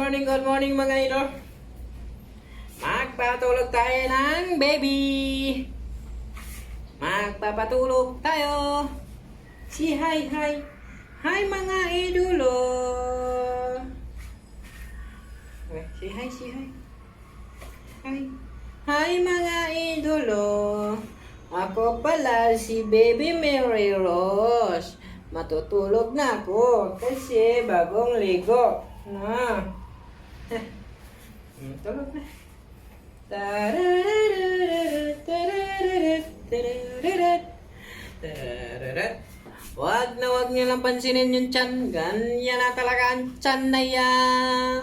good morning mga idol. Magpatulog tayo ng baby. Magpapatulog tayo. Si hi. Hi mga idolo. Si hi. Hi mga idolo. Ako pala si Baby Mary Rose. Matutulog na ako kasi bagong ligo. Na. Tulog na. Wag niyo lang pansinin yung tiyan. Ganyan na talaga ang tiyan na yan.